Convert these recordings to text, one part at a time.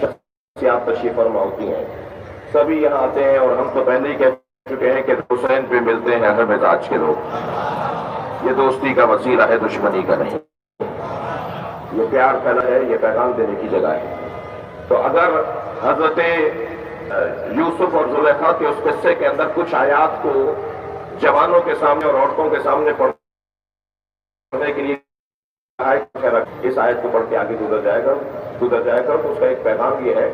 شخصیات تشریف فرما ہوتی ہیں، سبھی یہاں آتے ہیں، اور ہم تو پہلے ہی کہہ چکے ہیں کہ حسین پہ ملتے ہیں ہر مزاج کے لوگ. یہ دوستی کا وسیلہ ہے، دشمنی کا نہیں. یہ پیار پھیلا ہے، یہ پیغام دینے کی جگہ ہے. تو اگر حضرت یوسف اور زلیخا کے اس قصے کے اندر کچھ آیات کو جوانوں کے سامنے اور عورتوں کے سامنے پڑھنے کے لیے اس آیت کو پڑھ کے آگے گزر جائے گا تو اس کا ایک پیغام یہ ہے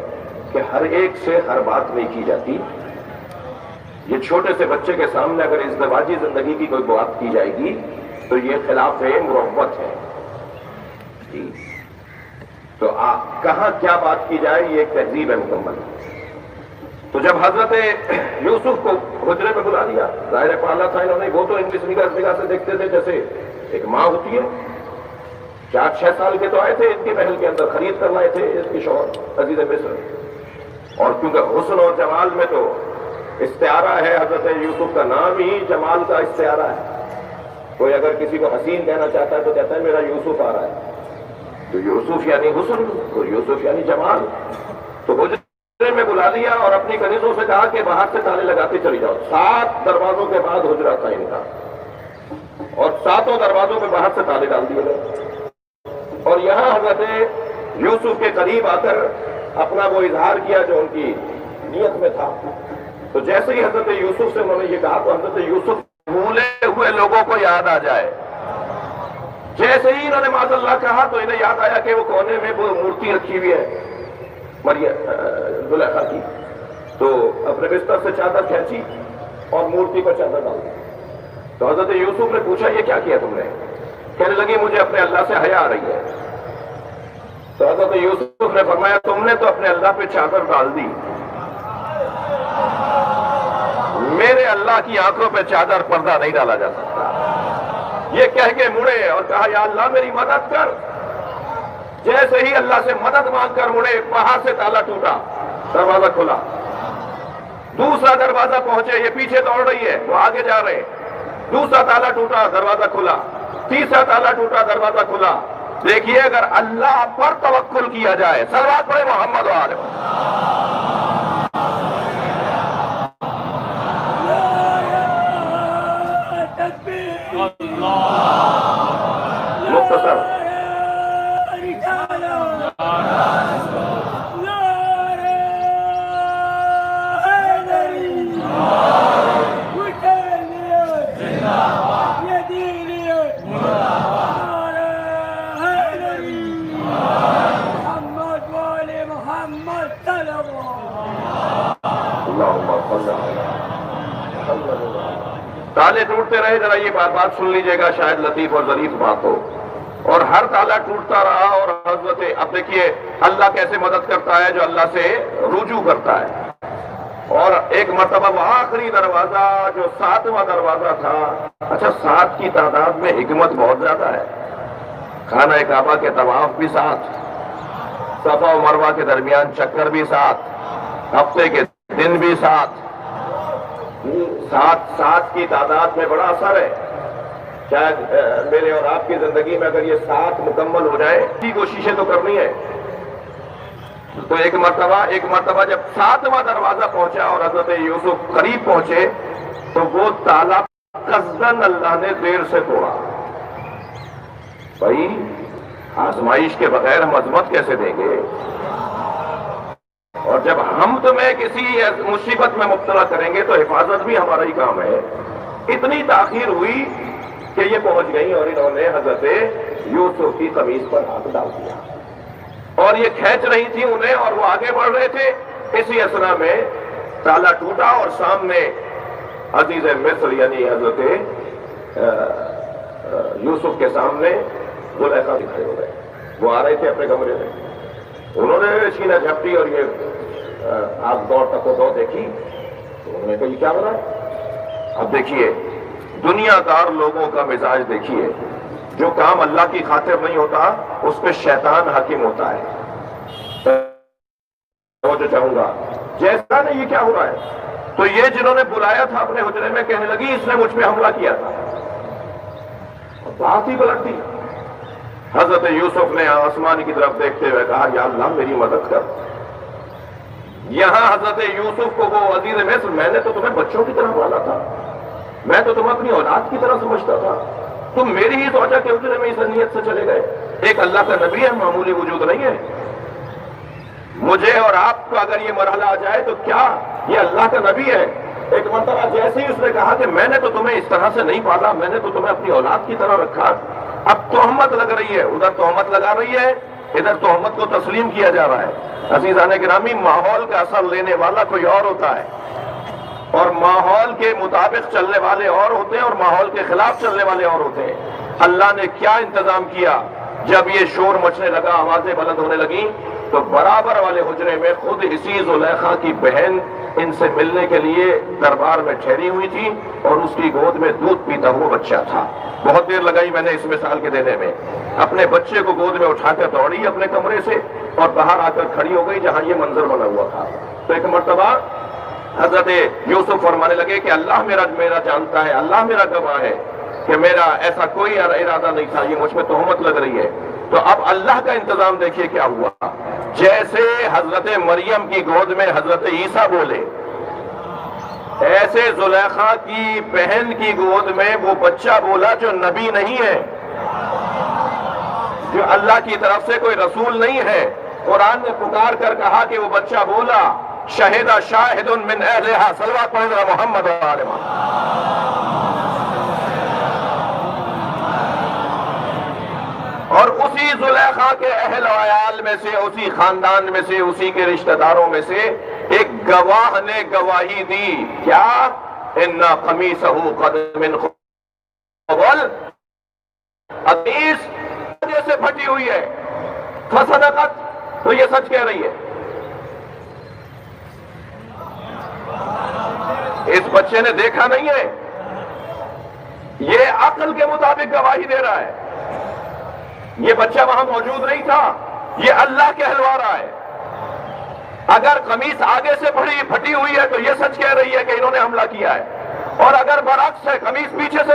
کہ ہر ایک سے ہر بات نہیں کی جاتی. یہ چھوٹے سے بچے کے سامنے اگر ازدواجی زندگی کی کوئی بات کی جائے گی تو یہ خلاف مروت ہے. تو کہاں کیا بات کی جائے، یہ ایک تہذیب ہے مکمل. تو جب حضرت یوسف کو حجرے میں بلا لیا، ظاہر پالا تھا انہوں نے، وہ تو انگلش نگاہ سے دیکھتے تھے جیسے ایک ماں ہوتی ہے. 4-6 سال کے تو آئے تھے ان کے محل کے اندر، خرید کر لائے تھے اس کے شوہر عزیز مصر. اور کیونکہ حسن اور جمال میں تو استعارہ ہے، حضرت یوسف کا نام ہی جمال کا استعارہ ہے. کوئی اگر کسی کو حسین کہنا چاہتا ہے تو کہتا ہے میرا یوسف آ رہا ہے. تو یوسف یعنی حسن، اور یوسف یعنی جمال. تو حجرے میں بلا لیا اور اپنی کنیزوں سے کہا کہ باہر سے تالے لگاتے چلی جاؤ. 7 دروازوں کے بعد حجرہ تھا ان کا، اور 7 دروازوں میں باہر سے تالے ڈال دیے گئے. اور یہاں حضرت یوسف کے قریب آ کر اپنا وہ اظہار کیا جو ان کی نیت میں تھا. تو جیسے ہی حضرت یوسف سے انہوں نے یہ کہا تو حضرت یوسف بھولے ہوئے لوگوں کو یاد آ جائے. جیسے ہی انہوں نے معاذ اللہ کہا تو انہیں یاد آیا کہ وہ کونے میں وہ مورتی رکھی ہوئی ہے زلیخا کی. تو اپنے بستر سے چادر کھینچی اور مورتی پر چادر ڈال دی. تو حضرت یوسف نے پوچھا یہ کیا کیا تم نے؟ کہنے لگی مجھے اپنے اللہ سے حیا آ رہی ہے. تو حضرت یوسف نے فرمایا تم نے تو اپنے اللہ پہ چادر ڈال دی، میرے اللہ کی آنکھوں پہ چادر پردہ نہیں ڈالا جا سکتا. یہ کہہ کے مڑے اور کہا یا اللہ میری مدد کر. جیسے ہی اللہ سے مدد مانگ کر مڑے، باہر سے تالا ٹوٹا، دروازہ کھلا. دوسرا دروازہ پہنچے، یہ پیچھے دوڑ رہی ہے، وہ آگے جا رہے. دوسرا تالا ٹوٹا، دروازہ کھلا. تیسرا تالا ٹوٹا، دروازہ کھلا. دیکھیے اگر اللہ پر توکل کیا جائے، صلوات پڑھے محمد وآلہ مختصر تالے ٹوٹتے رہے. ذرا یہ بات سن لیجئے گا، شاید لطیف اور ظریف بات ہو. اور ہر تالا ٹوٹتا رہا، اور حضرت اب دیکھیے اللہ کیسے مدد کرتا ہے جو اللہ سے رجوع کرتا ہے. اور ایک مرتبہ وہ آخری دروازہ جو 7واں دروازہ تھا. اچھا 7 کی تعداد میں حکمت بہت زیادہ ہے. خانہ کعبہ کے طواف بھی 7، صفا و مروہ کے درمیان چکر بھی 7، ہفتے کے دن بھی 7. 7 کی تعداد میں بڑا اثر ہے. شاید میرے اور آپ کی زندگی میں اگر یہ 7 مکمل ہو جائے، کی کوششیں تو کرنی ہے. تو ایک مرتبہ جب 7واں دروازہ پہنچا اور حضرت یوسف قریب پہنچے تو وہ تالا قصدن اللہ نے دیر سے توڑا. بھائی آزمائش کے بغیر ہم عظمت کیسے دیں گے؟ اور جب ہم تمہیں کسی مصیبت میں مبتلا کریں گے تو حفاظت بھی ہمارا ہی کام ہے. اتنی تاخیر ہوئی کہ یہ پہنچ گئی اور انہوں نے حضرت یوسف کی قمیص پر ہاتھ ڈال دیا اور یہ کھینچ رہی تھی انہیں اور وہ آگے بڑھ رہے تھے. اسی اثنا میں تالا ٹوٹا اور سامنے عزیز مصر یعنی حضرت یوسف کے سامنے زلیخا بھی کھڑے ہو گئے. وہ آ رہے تھے اپنے کمرے میں. انہوں نے سینہ جھپٹی اور یہ آپ دور تک دو دیکھی تو انہوں نے کہا یہ کیا ہو رہا ہے؟ اب دیکھیے دنیا دار لوگوں کا مزاج دیکھیے، جو کام اللہ کی خاطر نہیں ہوتا اس پہ شیطان حاکم ہوتا ہے. جو چاہوں گا جیسا نہیں یہ کیا ہو رہا ہے؟ تو یہ جنہوں نے بلایا تھا اپنے حجرے میں کہنے لگی اس نے مجھ پہ حملہ کیا تھا. بات ہی پلٹ دی. حضرت یوسف نے آسمان کی طرف دیکھتے ہوئے کہا یا اللہ میری مدد کر. یہاں حضرت یوسف کو وہ عزیز مصر، میں نے تو تمہیں بچوں کی طرح پالا تھا، میں تو تمہیں اپنی اولاد کی طرح سمجھتا تھا، تم میری ہی توجہ کے اجرے میں اس نیت سے چلے گئے۔ ایک اللہ کا نبی ہے، معمولی وجود نہیں ہے۔ مجھے اور آپ کو اگر یہ مرحلہ آ جائے تو کیا یہ اللہ کا نبی ہے؟ ایک مرتبہ جیسے ہی اس نے کہا کہ میں نے تو تمہیں اس طرح سے نہیں پالا، میں نے تو تمہیں اپنی اولاد کی طرح رکھا، اب تہمت لگ رہی ہے، ادھر تہمت لگا رہی ہے، ادھر تہمت کو تسلیم کیا جا رہا ہے۔ عزیزان گرامی، ماحول کا اثر لینے والا کوئی اور ہوتا ہے، اور ماحول کے مطابق چلنے والے اور ہوتے ہیں، اور ماحول کے خلاف چلنے والے اور ہوتے ہیں۔ اللہ نے کیا انتظام کیا؟ جب یہ شور مچنے لگا، آوازیں بلند ہونے لگیں، تو برابر والے حجرے میں خود اسی زلیخا کی بہن ان سے ملنے کے لیے دربار میں ٹھہری ہوئی تھی، اور اس کی گود میں دودھ پیتا ہوا بچہ تھا۔ بہت دیر لگائی میں نے اس مثال کے دینے میں۔ اپنے بچے کو گود میں اٹھا کر دوڑی اپنے کمرے سے، اور باہر آ کر کھڑی ہو گئی جہاں یہ منظر بنا ہوا تھا۔ تو ایک مرتبہ حضرت یوسف فرمانے لگے کہ اللہ میرا جانتا ہے، اللہ میرا گواہ ہے کہ میرا ایسا کوئی ارادہ نہیں تھا، یہ مجھ میں تہمت لگ رہی ہے۔ تو اب اللہ کا انتظام دیکھیے کیا ہوا۔ جیسے حضرت مریم کی گود میں حضرت عیسیٰ بولے، ایسے زلیخا کی بہن کی گود میں وہ بچہ بولا جو نبی نہیں ہے، جو اللہ کی طرف سے کوئی رسول نہیں ہے۔ قرآن نے پکار کر کہا کہ وہ بچہ بولا، شہد شاہد من اہلہا، صلوات پڑھیں ذرا محمد و آل محمد۔ اور اسی زلیخا کے اہل و عیال میں سے، اسی خاندان میں سے، اسی کے رشتہ داروں میں سے ایک گواہ نے گواہی دی، کیا؟ اِنَّا قَمِيصَهُ قَدْ مِنْ قَبَلَ، قمیص جیسے پھٹی ہوئی ہے، فَصَدَقَتْ، تو یہ سچ کہہ رہی ہے۔ اس بچے نے دیکھا نہیں ہے، یہ عقل کے مطابق گواہی دے رہا ہے۔ یہ بچہ وہاں موجود نہیں تھا، یہ اللہ کہلوا رہا ہے۔ اگر قمیص آگے سے پھٹی ہوئی ہے تو یہ سچ کہہ رہی ہے کہ انہوں نے حملہ کیا ہے، اور اگر برعکس ہے، قمیص پیچھے سے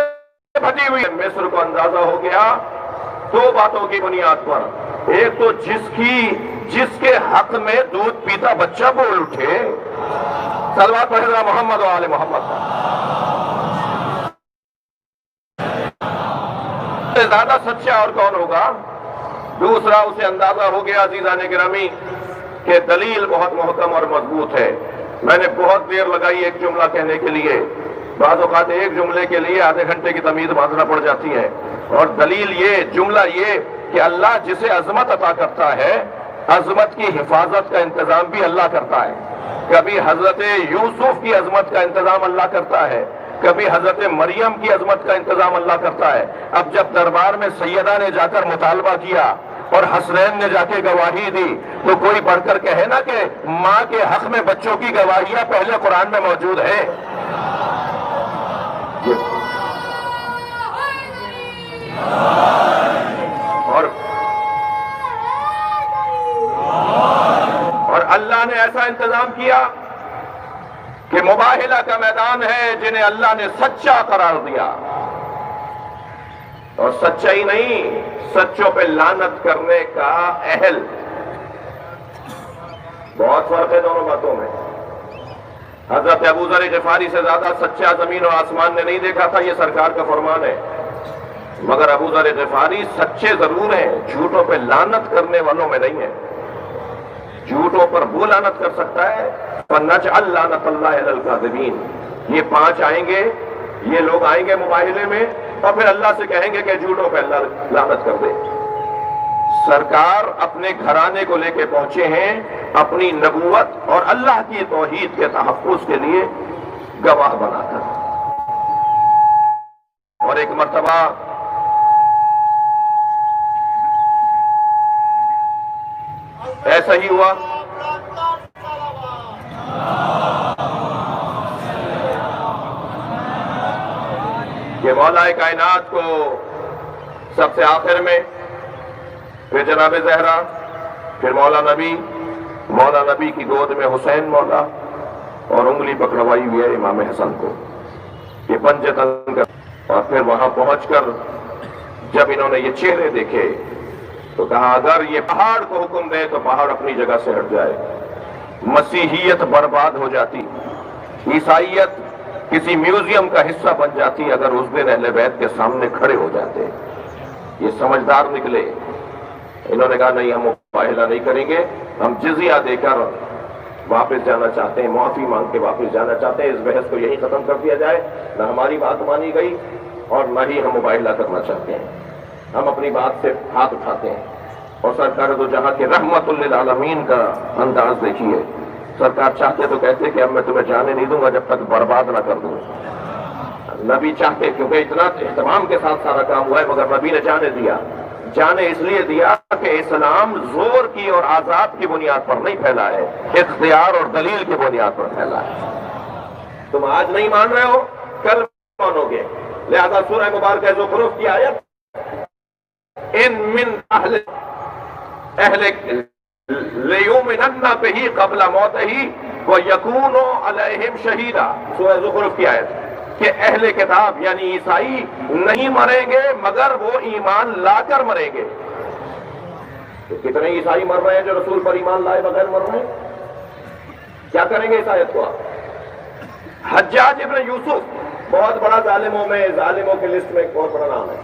پھٹی ہوئی ہے۔ مصر کو اندازہ ہو گیا دو باتوں کی بنیاد پر، ایک تو جس کے حق میں دودھ پیتا بچہ بول اٹھے، صلوات پڑھیں ذرا محمد و آل محمد۔ زیادہ سچا اور کون ہوگا؟ دوسرا، اسے اندازہ ہو گیا عزیزان گرامی کہ دلیل بہت محکم اور مضبوط ہے۔ میں نے بہت دیر لگائی ایک جملہ کہنے کے لیے، بعض اوقات ایک جملے کے لیے آدھے گھنٹے کی تمید باندھنا پڑ جاتی ہے، اور دلیل یہ، جملہ یہ کہ اللہ جسے عظمت عطا کرتا ہے، عظمت کی حفاظت کا انتظام بھی اللہ کرتا ہے۔ کبھی حضرت یوسف کی عظمت کا انتظام اللہ کرتا ہے، کبھی حضرت مریم کی عظمت کا انتظام اللہ کرتا ہے۔ اب جب دربار میں سیدہ نے جا کر مطالبہ کیا اور حسنین نے جا کے گواہی دی، تو کوئی بڑھ کر کہے نا کہ ماں کے حق میں بچوں کی گواہیاں پہلے قرآن میں موجود ہیں۔ اور اللہ نے ایسا انتظام کیا کہ مباہلہ کا میدان ہے جنہیں اللہ نے سچا قرار دیا، اور سچائی نہیں، سچوں پہ لعنت کرنے کا اہل۔ بہت فرق ہے دونوں باتوں میں۔ حضرت ابو ذر غفاری سے زیادہ سچا زمین و آسمان نے نہیں دیکھا تھا، یہ سرکار کا فرمان ہے، مگر ابو ذر غفاری سچے ضرور ہیں، جھوٹوں پہ لعنت کرنے والوں میں نہیں ہے۔ جھوٹوں پر وہ لعنت کر سکتا ہے، فَنَجْعَلْ لَعْنَتَ اللَّهِ عَلَى الْكَاذِبِينَ۔ یہ 5 آئیں گے، یہ لوگ آئیں گے مباہلے میں، اور پھر اللہ سے کہیں گے کہ جھوٹوں پہ اللہ لعنت کر دے۔ سرکار اپنے گھرانے کو لے کے پہنچے ہیں اپنی نبوت اور اللہ کی توحید کے تحفظ کے لیے گواہ بنا کر۔ اور ایک مرتبہ ایسا ہی ہوا کہ مولا کائنات کو سب سے آخر میں، پھر جناب زہرا، پھر مولا نبی کی گود میں حسین مولا، اور انگلی پکڑوائی ہوئی ہے امام حسن کو، یہ پنجے تن کر، اور پھر وہاں پہنچ کر جب انہوں نے یہ چہرے دیکھے تو کہا اگر یہ پہاڑ کو حکم دے تو پہاڑ اپنی جگہ سے ہٹ جائے، مسیحیت برباد ہو جاتی، عیسائیت کسی میوزیم کا حصہ بن جاتی اگر اس دن اہل بیت کے سامنے کھڑے ہو جاتے۔ یہ سمجھدار نکلے، انہوں نے کہا نہیں، ہم مباہلہ نہیں کریں گے، ہم جزیہ دے کر واپس جانا چاہتے ہیں، معافی مانگ کے واپس جانا چاہتے ہیں، اس بحث کو یہی ختم کر دیا جائے، نہ ہماری بات مانی گئی اور نہ ہی ہم مباہلہ کرنا چاہتے ہیں، ہم اپنی بات سے ہاتھ اٹھاتے ہیں۔ اور سرکار دو جہاں کے رحمت للعالمین کا انداز دیکھیے، سرکار چاہتے تو کہتے کہ اب میں تمہیں جانے نہیں دوں گا جب تک برباد نہ کر دوں۔ نبی چاہتے، کیونکہ اتنا اہتمام کے ساتھ سارا کام ہوا ہے، مگر نبی نے جانے دیا۔ جانے اس لیے دیا کہ اسلام زور کی اور آزاد کی بنیاد پر نہیں پھیلا ہے، اختیار اور دلیل کی بنیاد پر پھیلا ہے۔ تم آج نہیں مان رہے ہو، کل مانو گے۔ لہذا سورہ مبارکہ زخرف کی آیت ان من اہل لیومنن بہ قبل موتہ ویکون علیہم شہیدا، سورہ زخرف کی آیت کہ اہل کتاب یعنی عیسائی نہیں مریں گے مگر وہ ایمان لا کر مریں گے۔ تو کتنے عیسائی مر رہے ہیں جو رسول پر ایمان لائے بغیر مر رہے ہیں؟ کیا کریں گے اس آیت کو آپ؟ حجاج ابن یوسف بہت بڑا ظالموں کی لسٹ میں ایک بہت بڑا نام ہے،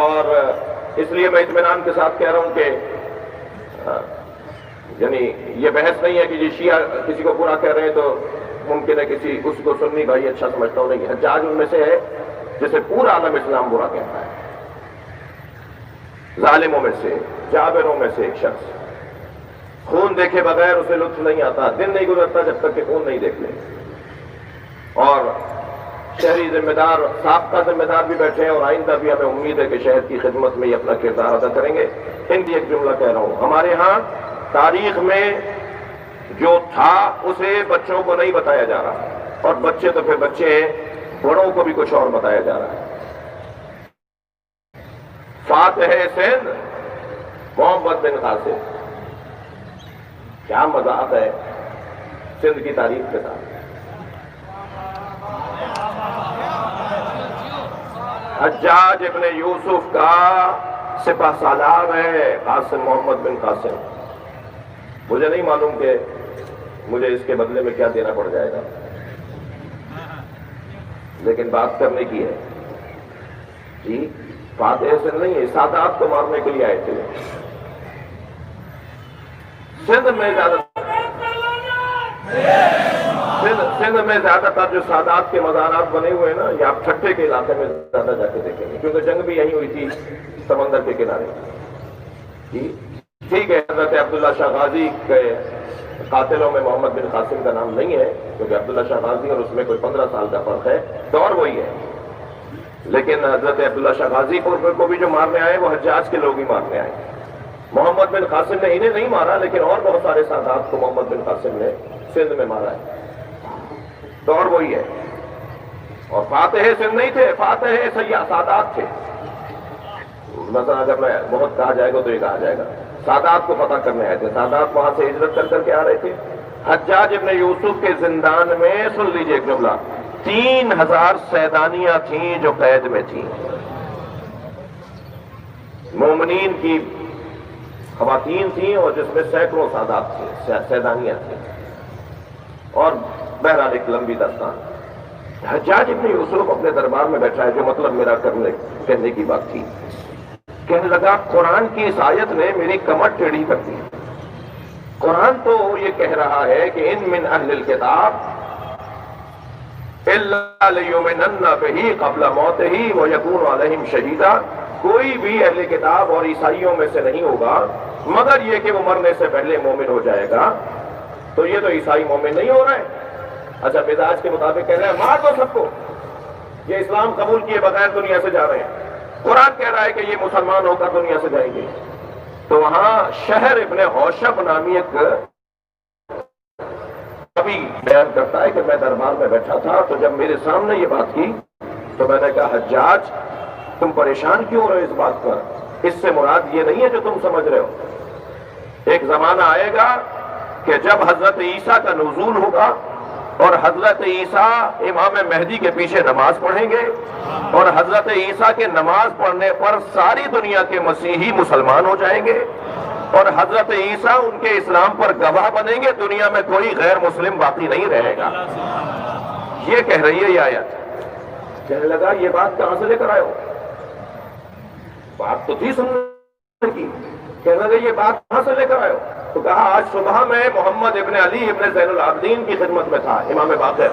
اور اس لیے میں اطمینان کے ساتھ کہہ رہا ہوں کہ یعنی یہ بحث نہیں ہے کہ یہ شیعہ کسی کو برا کہہ رہے ہیں تو ممکن ہے کسی اس کو سنی بھائی اچھا سمجھتا ہوں، نہیں، حجاج ان میں سے ہے جسے پورا عالم اسلام برا کہتا ہے۔ ظالموں میں سے، جابروں میں سے ایک شخص، خون دیکھے بغیر اسے لطف نہیں آتا، دن نہیں گزرتا جب تک کہ خون نہیں دیکھ لے۔ اور شہری ذمہ دار، سابقہ ذمہ دار بھی بیٹھے ہیں اور آئندہ بھی ہمیں امید ہے کہ شہر کی خدمت میں یہ اپنا کردار ادا کریں گے۔ ان کی ایک جملہ کہہ رہا ہوں، ہمارے ہاں تاریخ میں جو تھا اسے بچوں کو نہیں بتایا جا رہا، اور بچے تو پھر بچے ہیں، بڑوں کو بھی کچھ اور بتایا جا رہا ہے۔ فاتح سندھ محمد بن قاسم، کیا مذاق ہے سندھ کی تاریخ کے ساتھ۔ حجاج ابن یوسف کا سپہ سالار ہے قاسم محمد بن قاسم۔ مجھے نہیں معلوم کہ مجھے اس کے بدلے میں کیا دینا پڑ جائے گا، لیکن بات کرنے کی ہے۔ جی فاتح سے نہیں ہے، سادات کو مارنے کے لیے آئے تھے۔ سندھ میں زیادہ تر جو سادات کے مزارات بنے ہوئے ہیں نا، یہ آپ ٹھٹھے کے علاقے میں زیادہ جا کے دیکھیں گے، کیونکہ جنگ بھی یہیں ہوئی تھی سمندر کے کنارے۔ جی ٹھیک ہے، حضرت عبداللہ شاہ غازی کے قاتلوں میں محمد بن قاسم کا نام نہیں ہے، کیونکہ عبداللہ شاہ غازی اور اس میں کوئی 15 سال کا فرق ہے، دور وہی ہے، لیکن حضرت عبداللہ شاہ غازی کو بھی جو مارنے آئے وہ حجاج کے لوگ ہی مارنے آئے۔ محمد بن قاسم نے انہیں نہیں مارا، لیکن اور بہت سارے سادات کو محمد بن قاسم نے سندھ میں مارا ہے، دور وہی ہے۔ اور فاتح سندھ نہیں تھے، فاتح سادات تھے۔ مثلا اگر میں بہت کہا جائے گا تو یہ کہا جائے گا سادات کو فتح کرنے آئے تھے، سادات وہاں سے ہجرت کر کے آ رہے تھے۔ حجاج ابن یوسف کے زندان میں سن لیجئے ایک جملہ، 3000 سیدانیاں تھیں جو قید میں تھیں، مومنین کی خواتین تھیں اور جس میں سینکڑوں سادات تھے، سیدانیاں تھیں، اور بہرحال ایک لمبی داستان۔ حجاج ابن یوسف اپنے دربار میں بیٹھا ہے، جو مطلب میرا کہنے کی بات تھی، کہنے لگا قرآن کی اس آیت نے میری کمر ٹیڑھی کر دی۔ قرآن تو یہ کہہ رہا ہے کہ ان من اہل الکتاب الا لیؤمنن بہ قبل موتہ ویکون علیہم شہیدا، کوئی بھی اہل کتاب اور عیسائیوں میں سے نہیں ہوگا مگر یہ کہ وہ مرنے سے پہلے مومن ہو جائے گا۔ تو یہ تو عیسائی مومن نہیں ہو رہے ہیں، اچھا مزاج کے مطابق کہہ رہے ہیں مار دو سب کو، یہ اسلام قبول کیے بغیر دنیا سے جا رہے ہیں۔ قرآن کہہ رہا ہے کہ یہ مسلمان ہو کر دنیا سے جائیں گے۔ تو وہاں شہر ابن حوشب نامی ایک کبھی بیان کرتا ہے کہ میں دربار میں بیٹھا تھا، تو جب میرے سامنے یہ بات کی تو میں نے کہا حجاج تم پریشان کیوں ہو رہے ہو اس بات پر؟ اس سے مراد یہ نہیں ہے جو تم سمجھ رہے ہو۔ ایک زمانہ آئے گا کہ جب حضرت عیسیٰ کا نزول ہوگا اور حضرت عیسیٰ امام مہدی کے پیچھے نماز پڑھیں گے، اور حضرت عیسیٰ کے نماز پڑھنے پر ساری دنیا کے مسیحی مسلمان ہو جائیں گے، اور حضرت عیسیٰ ان کے اسلام پر گواہ بنیں گے، دنیا میں کوئی غیر مسلم باقی نہیں رہے گا۔ یہ کہہ رہی ہے یہ آیت۔ کہنے لگا یہ بات کہاں سے لے کر آئے ہو؟ بات تو تھی سننے کی۔ کہنے لگا یہ بات کہاں سے لے کر آئے ہو؟ تو کہا آج صبح میں محمد ابن علی ابن زین العابدین کی خدمت میں تھا، امام باقر۔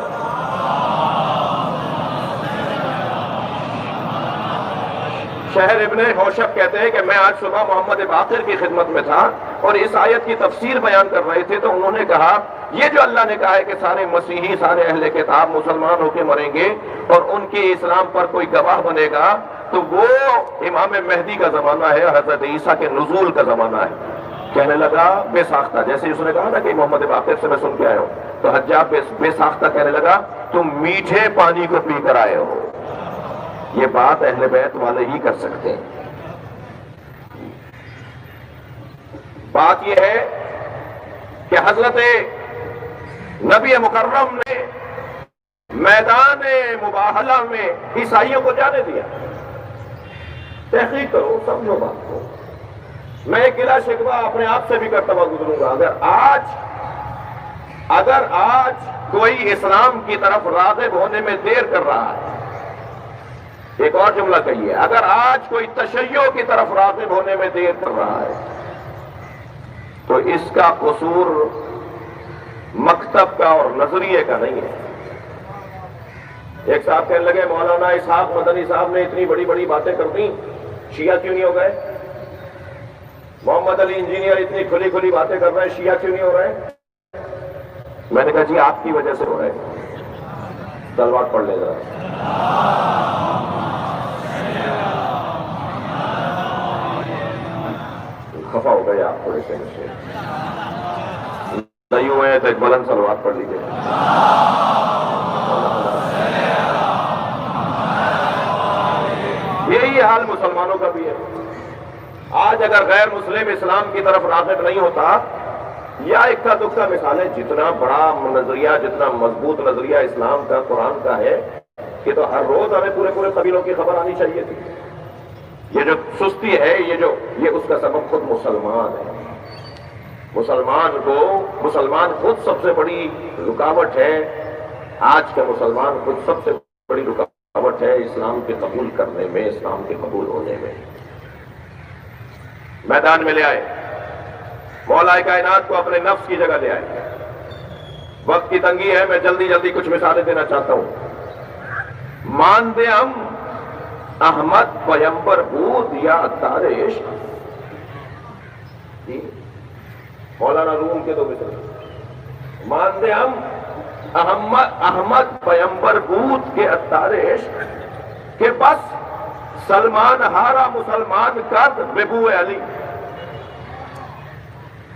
شہر ابن ہوشب کہتے ہیں کہ میں آج صبح محمد باقر کی خدمت میں تھا اور اس آیت کی تفسیر بیان کر رہے تھے، تو انہوں نے کہا یہ جو اللہ نے کہا ہے کہ سارے مسیحی، سارے اہل کتاب مسلمان ہو کے مریں گے اور ان کے اسلام پر کوئی گواہ بنے گا، تو وہ امام مہدی کا زمانہ ہے، حضرت عیسیٰ کے نزول کا زمانہ ہے۔ کہنے لگا بے ساختہ، جیسے اس نے کہا نا کہ محمد باقر سے میں سن کے آیا ہوں، تو حجاب بے ساختہ کہنے لگا تم میٹھے پانی کو پی کر آئے ہو۔ یہ بات اہل بیت والے ہی کر سکتے ہیں۔ بات یہ ہے کہ حضرت نبی مکرم نے میدان مباہلہ میں عیسائیوں کو جانے دیا۔ تحقیق کرو، سمجھو بات کو۔ میں ایک گلہ شکوہ اپنے آپ سے بھی کرتا ہوا گزروں گا، اگر آج کوئی اسلام کی طرف راغب ہونے میں دیر کر رہا ہے، ایک اور جملہ کہیے، اگر آج کوئی تشیع کی طرف راغب ہونے میں دیر کر رہا ہے تو اس کا قصور مکتب کا اور نظریے کا نہیں ہے۔ ایک صاحب کہنے لگے مولانا اسحاق مدنی صاحب نے اتنی بڑی بڑی باتیں کر دیں، شیعہ کیوں نہیں ہو گئے؟ محمد علی انجینئر اتنی کھلی کھلی باتیں کر رہے ہیں، شیعہ کیوں نہیں ہو رہے؟ میں نے کہا جی آپ کی وجہ سے ہو رہے ہیں۔ تلوار پڑھ لے ذرا۔ خفا ہو گئے آپ تھوڑے سے مجھ سے نہیں ہوئے ہیں تو ایک بلند سلوات پڑھ لیجیے۔ یہی حال مسلمانوں کا بھی ہے۔ آج اگر غیر مسلم اسلام کی طرف راغب نہیں ہوتا، یا اکا دکا مثال ہے، جتنا بڑا نظریہ، جتنا مضبوط نظریہ اسلام کا، قرآن کا ہے، کہ تو ہر روز ہمیں پورے پورے قبیلوں کی خبر آنی چاہیے تھی۔ یہ جو سستی ہے، یہ اس کا سبب خود مسلمان ہے۔ مسلمان خود سب سے بڑی رکاوٹ ہے۔ آج کا مسلمان خود سب سے بڑی رکاوٹ ہے اسلام کے قبول کرنے میں، اسلام کے قبول ہونے میں۔ میدان میں لے آئے، مولا کائنات کو اپنے نفس کی جگہ لے آئے۔ وقت کی تنگی ہے، میں جلدی جلدی کچھ مثالیں دینا چاہتا ہوں۔ مان دے ہم احمد پیمبر بود یا اتار عشق، مولانا روم کے دو مثال۔ مان دے ہم احمد پیمبر بود کے اتار عشق، کہ بس سلمان ہارا مسلمان کرد ببو علی۔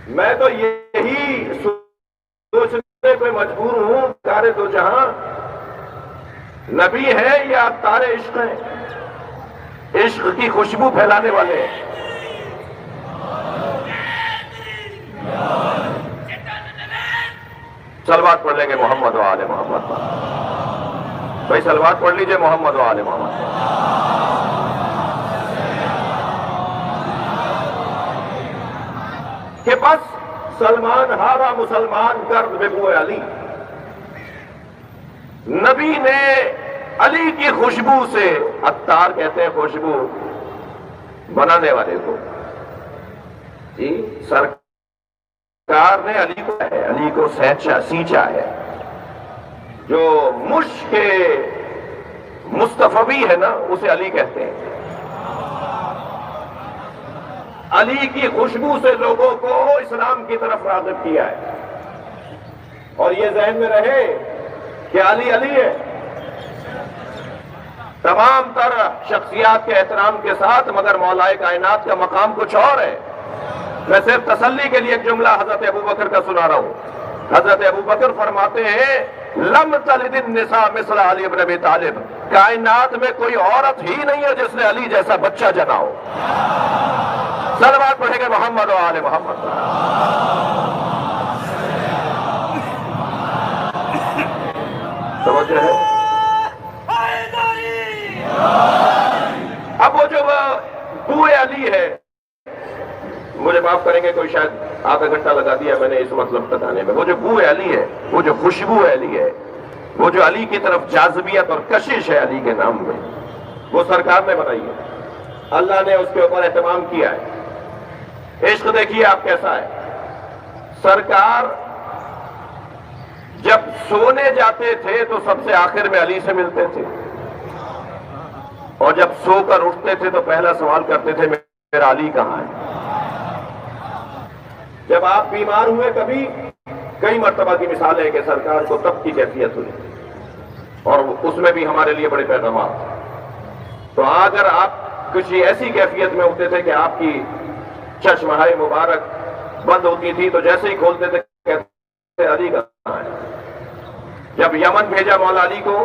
میں تو یہی سوچنے پہ مجبور ہوں، کارے دو جہاں نبی ہے یا اتار عشق ہیں، عشق کی خوشبو پھیلانے والے ہیں۔ صلوات پڑھ لیں گے محمد و آل محمد۔ بھائی صلوات پڑھ لیجئے محمد و آل محمد۔ کہ بس سلمان ہارا مسلمان کرد ببو علی۔ نبی نے علی کی خوشبو سے، عطار کہتے ہیں خوشبو بنانے والے کو، جی سرکار نے علی کو سینچا ہے۔ جو مشک مصطفی ہے نا، اسے علی کہتے ہیں۔ علی کی خوشبو سے لوگوں کو اسلام کی طرف راغب کیا ہے۔ اور یہ ذہن میں رہے کہ علی علی ہے۔ تمام تر شخصیات کے احترام کے ساتھ، مگر مولا کائنات کا مقام کچھ اور ہے۔ میں صرف تسلی کے لیے ایک جملہ حضرت ابوبکر کا سنا رہا ہوں۔ حضرت ابوبکر فرماتے ہیں لم تلد النساء مثل علی ابن ابی طالب، کائنات میں کوئی عورت ہی نہیں ہے جس نے علی جیسا بچہ جنا ہو۔ صلوات پڑھیں گے محمد و آل محمد۔ سمجھ رہے ہیں؟ اب وہ جو بوئے علی ہے، مجھے معاف معاف کریں گے کوئی شاید آدھا گھنٹہ لگا دیا میں نے اس مطلب بتانے میں. وہ جو بو علی ہے، وہ جو خوشبو علی ہے، وہ جو علی کی طرف جاذبیت اور کشش ہے علی کے نام میں، وہ سرکار نے بنائی ہے. اللہ نے اس کے اوپر اہتمام کیا ہے. عشق دیکھیے آپ کیسا ہے. سرکار جب سونے جاتے تھے تو سب سے آخر میں علی سے ملتے تھے، اور جب سو کر اٹھتے تھے تو پہلا سوال کرتے تھے میرا علی کہاں ہے. جب آپ بیمار ہوئے کبھی، کئی مرتبہ کی مثال ہے کہ سرکار کو تب کی کیفیت ہوئی، اور اس میں بھی ہمارے لیے بڑے پیغامات. تو اگر آپ کسی ایسی کیفیت میں ہوتے تھے کہ آپ کی چشمہائے مبارک بند ہوتی تھی تو جیسے ہی کھولتے تھے کہتے علی کہاں ہے. جب یمن بھیجا مولا علی کو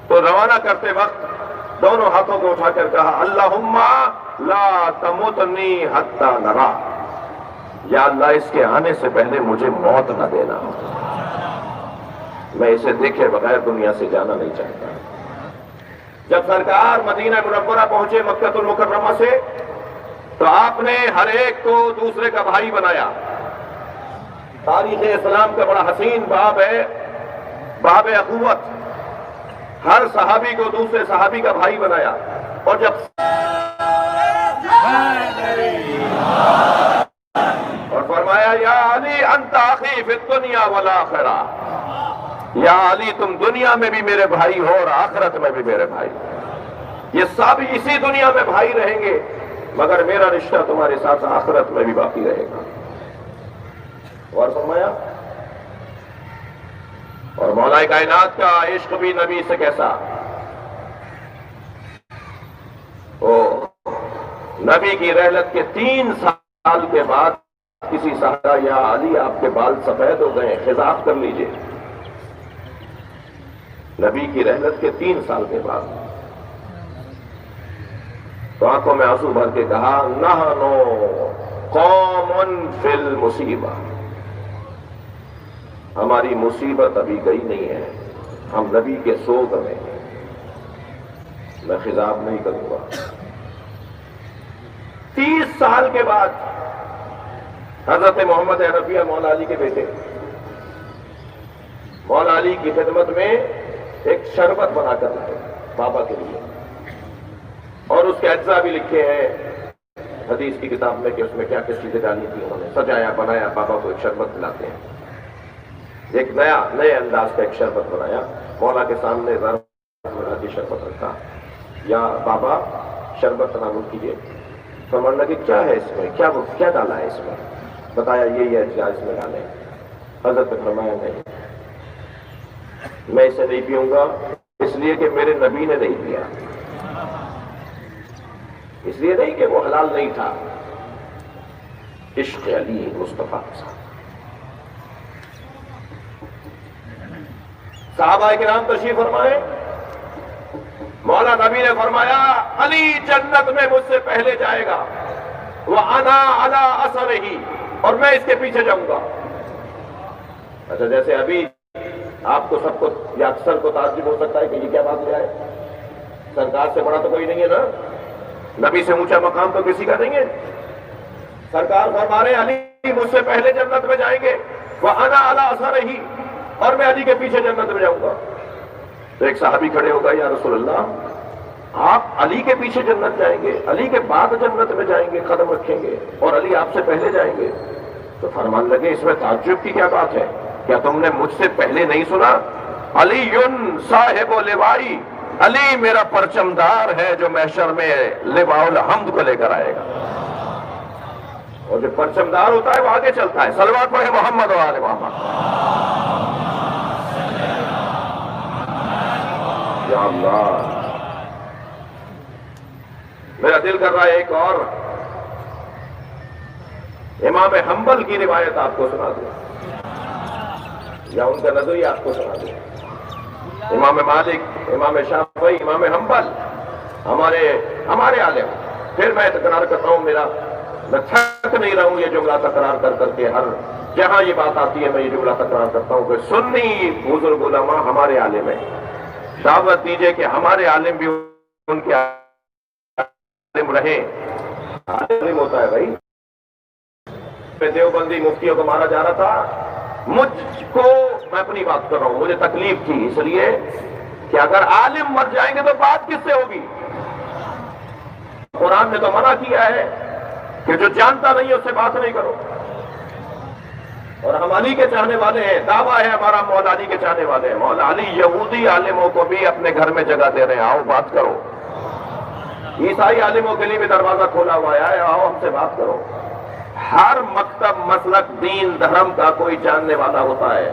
تو روانہ کرتے وقت دونوں ہاتھوں کو اٹھا کر کہا اللہم لا تمتنی حتی نرا، یا اللہ اس کے آنے سے پہلے مجھے موت نہ دینا، میں اسے دیکھے بغیر دنیا سے جانا نہیں چاہتا. جب سرکار مدینہ منورہ پہنچے مکہ المکرمہ سے تو آپ نے ہر ایک کو دوسرے کا بھائی بنایا. تاریخ اسلام کا بڑا حسین باب ہے، باب اخوت. ہر صحابی کو دوسرے صحابی کا بھائی بنایا. اور جب اور فرمایا یا علی انت اخی فی الدنیا والآخرہ، یا علی تم دنیا میں بھی میرے بھائی ہو اور آخرت میں بھی میرے بھائی. یہ سب اسی دنیا میں بھائی رہیں گے مگر میرا رشتہ تمہارے ساتھ آخرت میں بھی باقی رہے گا. اور فرمایا اور مولا کائنات کا عشق بھی نبی سے کیسا. نبی کی رحلت کے 3 سال کے بعد کسی صحابہ یا علی آپ کے بال سفید ہو گئے خضاب کر لیجئے. نبی کی رحلت کے 3 سال کے بعد تو آنکھوں میں آنسو بھر کے کہا نحنو قوم فی المصیبہ، ہماری مصیبت ابھی گئی نہیں ہے، ہم نبی کے سوگ میں ہیں، میں خضاب نہیں کروں گا. 30 سال کے بعد حضرت محمد حنفیہ مولا علی کے بیٹے مولا علی کی خدمت میں ایک شربت بنا کر لائے بابا کے لیے، اور اس کے اجزاء بھی لکھے ہیں حدیث کی کتاب میں کہ اس میں کیا کیا چیزیں ڈالی تھی. انہوں نے سجایا بنایا، بابا کو ایک شربت پلاتے ہیں. ایک نئے انداز کا ایک شربت بنایا، مولا کے سامنے ذرا کی شربت رکھا، یا بابا شربت تناول کیجیے. فرمانے لگے کیا ہے اس میں، کیا ڈالا ہے اس میں. بتایا یہی ہے کیا اس میں ڈالے. حضرت نے فرمایا نہیں، میں اسے نہیں پیوں گا اس لیے کہ میرے نبی نے نہیں پیا، اس لیے نہیں کہ وہ حلال نہیں تھا. عشق علی مصطفیٰ کے ساتھ صحابہ کرام تشریف فرمائے. مولا نبی نے فرمایا علی جنت میں مجھ سے پہلے جائے گا، وَأَنَا عَلَىٰ أَثَرِهِ، اور میں اس کے پیچھے جاؤں گا. اچھا جیسے ابھی آپ کو سب کو یا اکثر کو تعجب ہو سکتا ہے کہ یہ کیا بات لے آئے، سرکار سے بڑا تو کوئی نہیں ہے نا، نبی سے اونچا مقام تو کسی کا نہیں ہے. سرکار فرما رہے علی مجھ سے پہلے جنت میں جائیں گے، وَأَنَا عَلَىٰ أَثَرِهِ، اور میں علی کے پیچھے جنت میں جاؤں گا. تو ایک صحابی کھڑے ہو گئے یا رسول اللہ آپ علی کے پیچھے جنت جائیں گے، علی کے بعد جنت میں جائیں گے، قدم رکھیں گے، اور علی آپ سے پہلے جائیں گے. تو فرمان لگے اس میں تعجب کی کیا بات ہے، کیا تم نے مجھ سے پہلے نہیں سنا؟ علی صاحب لوائی، علی میرا پرچمدار ہے جو محشر میں لواء الحمد کو لے کر آئے گا. اور جو پرچمدار ہوتا ہے وہ آگے چلتا ہے. صلوات پڑھے محمد و آل محمد. یا اللہ، میرا دل کر رہا ہے ایک اور امام حنبل کی روایت آپ کو سنا دوں یا ان کا نظریہ آپ کو سنا دوں. امام مالک، امام شافعی، امام حنبل ہمارے عالم. پھر میں تکرار کرتا ہوں، میں تھک نہیں رہا ہوں یہ جملہ تکرار کر کے، ہر جہاں یہ بات آتی ہے میں یہ جملہ تکرار کرتا ہوں کہ سنی بزرگ علماء ہمارے عالم ہیں. دعوت دیجئے کہ ہمارے عالم بھی ان کے عالم رہیں. عالم ہوتا ہے بھائی میں دیوبندی مفتیوں کو مارا جا رہا تھا، مجھ کو، میں اپنی بات کر رہا ہوں، مجھے تکلیف تھی اس لیے کہ اگر عالم مر جائیں گے تو بات کس سے ہوگی؟ قرآن نے تو منع کیا ہے کہ جو جانتا نہیں ہے اس سے بات نہیں کرو. اور ہم علی کے چاہنے والے ہیں، دعویٰ ہے ہمارا مولا علی کے چاہنے والے ہیں. مولا علی یہودی عالموں کو بھی اپنے گھر میں جگہ دے رہے ہیں، آؤ بات کرو. عیسائی عالموں کے لیے بھی دروازہ کھولا ہوا ہے، آؤ ہم سے بات کرو. ہر مکتب، مسلک، دین، دھرم کا کوئی جاننے والا ہوتا ہے،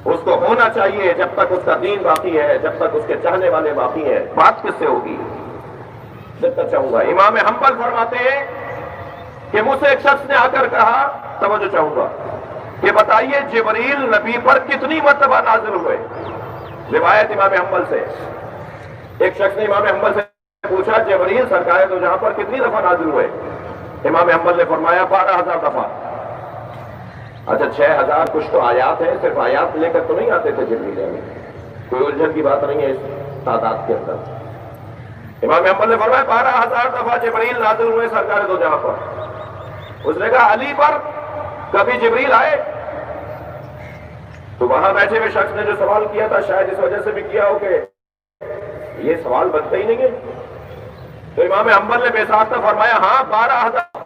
اس کو ہونا چاہیے. جب تک اس کا دین باقی ہے، جب تک اس کے چاہنے والے باقی ہیں، بات کس سے ہوگی؟ جب تک چاہوں گا. امام حنبل فرماتے ہیں کہ مجھ سے ایک شخص نے آ کر کہا، توجہ چاہوں گا، کہ بتائیے جبریل نبی پر کتنی مرتبہ نازل ہوئے؟ روایت امام حنبل سے. ایک شخص نے امام حنبل سے پوچھا جبریل سرکار دو جہاں پر کتنی دفعہ نازل ہوئے؟ امام حنبل نے فرمایا 12,000 دفعہ. اچھا 6,000 کچھ تو آیات ہیں، صرف آیات لے کر تو نہیں آتے تھے جبریل میں، کوئی الجھن کی بات نہیں ہے اس تعداد کے اندر. امام حنبل نے فرمایا 12,000 دفعہ جبریل نازل ہوئے سرکار دو جہاں پر. اس نے کہا علی پر کبھی جبریل آئے؟ تو وہاں بیٹھے ہوئے شخص نے جو سوال کیا تھا شاید اس وجہ سے بھی کیا ہو کہ یہ سوال بنتا ہی نہیں ہے. تو امام حنبل نے بے ساختہ فرمایا ہاں 12,000،